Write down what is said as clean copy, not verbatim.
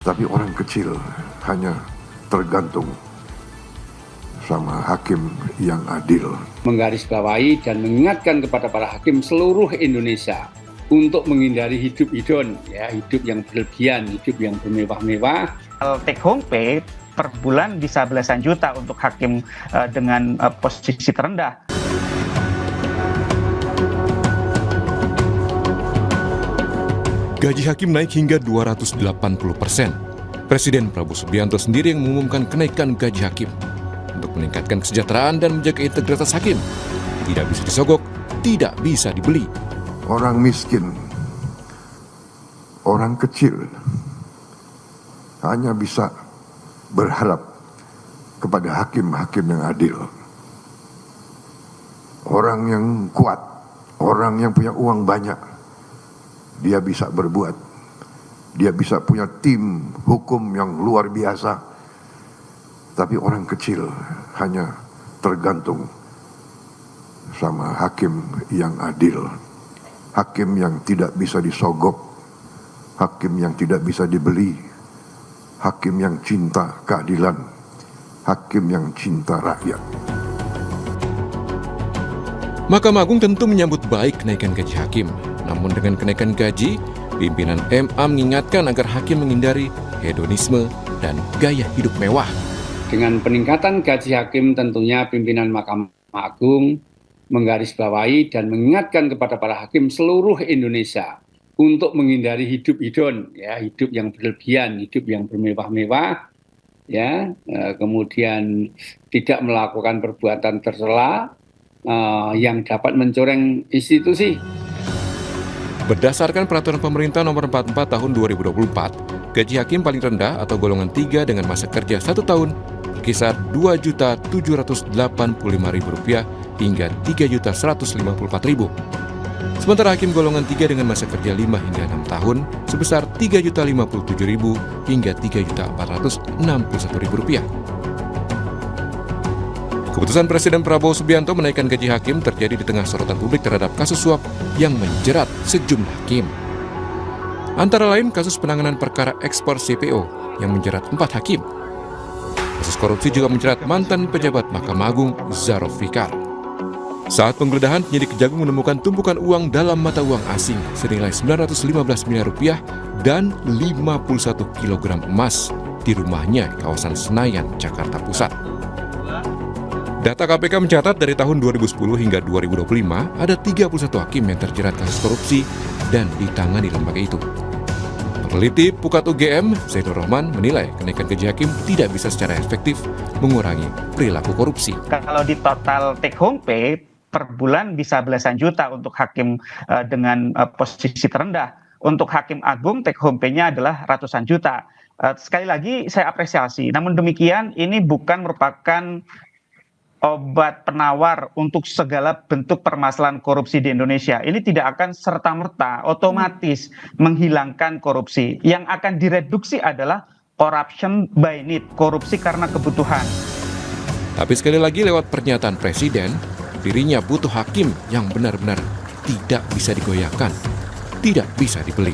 Tapi orang kecil hanya tergantung sama hakim yang adil. Menggarisbawahi dan mengingatkan kepada para hakim seluruh Indonesia untuk menghindari hidup hedon, ya, hidup yang berlebihan, hidup yang bermewah-mewah. Take home pay per bulan bisa belasan juta untuk hakim dengan posisi terendah. Gaji hakim naik hingga 280%. Presiden Prabowo Subianto sendiri yang mengumumkan kenaikan gaji hakim untuk meningkatkan kesejahteraan dan menjaga integritas hakim. Tidak bisa disogok, tidak bisa dibeli. Orang miskin, orang kecil hanya bisa berharap kepada hakim-hakim yang adil. Orang yang kuat, orang yang punya uang banyak, dia bisa berbuat. Dia bisa punya tim hukum yang luar biasa. Tapi orang kecil hanya tergantung sama hakim yang adil. Hakim yang tidak bisa disogok. Hakim yang tidak bisa dibeli. Hakim yang cinta keadilan. Hakim yang cinta rakyat. Mahkamah Agung tentu menyambut baik kenaikan gaji hakim. Namun dengan kenaikan gaji, pimpinan MA mengingatkan agar hakim menghindari hedonisme dan gaya hidup mewah. Dengan peningkatan gaji hakim tentunya pimpinan Mahkamah Agung menggarisbawahi dan mengingatkan kepada para hakim seluruh Indonesia untuk menghindari hidup hedon, ya, hidup yang berlebihan, hidup yang bermewah-mewah, ya, kemudian tidak melakukan perbuatan tercela yang dapat mencoreng institusi. Berdasarkan Peraturan Pemerintah Nomor 44 Tahun 2024, gaji hakim paling rendah atau golongan 3 dengan masa kerja 1 tahun berkisar Rp2.785.000 hingga Rp3.154.000. Sementara hakim golongan 3 dengan masa kerja 5 hingga 6 tahun sebesar Rp3.057.000 hingga Rp3.461.000. Keputusan Presiden Prabowo Subianto menaikkan gaji hakim terjadi di tengah sorotan publik terhadap kasus suap yang menjerat sejumlah hakim. Antara lain kasus penanganan perkara ekspor CPO yang menjerat 4 hakim. Kasus korupsi juga menjerat mantan pejabat Mahkamah Agung Zarov Fikar. Saat penggeledahan, penyidik Kejagung menemukan tumpukan uang dalam mata uang asing senilai Rp915 miliar dan 51 kg emas di rumahnya di kawasan Senayan, Jakarta Pusat. Data KPK mencatat dari tahun 2010 hingga 2025 ada 31 hakim yang terjerat kasus korupsi dan ditangani lembaga itu. Peneliti Pukat UGM, Zainur Rahman, menilai kenaikan gaji hakim tidak bisa secara efektif mengurangi perilaku korupsi. Kalau di total take home pay per bulan bisa belasan juta untuk hakim dengan posisi terendah. Untuk hakim agung take home pay-nya adalah ratusan juta. Sekali lagi saya apresiasi, namun demikian ini bukan merupakan obat penawar untuk segala bentuk permasalahan korupsi di Indonesia. Ini tidak akan serta-merta otomatis menghilangkan korupsi. Yang akan direduksi adalah corruption by need, korupsi karena kebutuhan. Tapi sekali lagi lewat pernyataan Presiden, dirinya butuh hakim yang benar-benar tidak bisa digoyahkan, tidak bisa dibeli.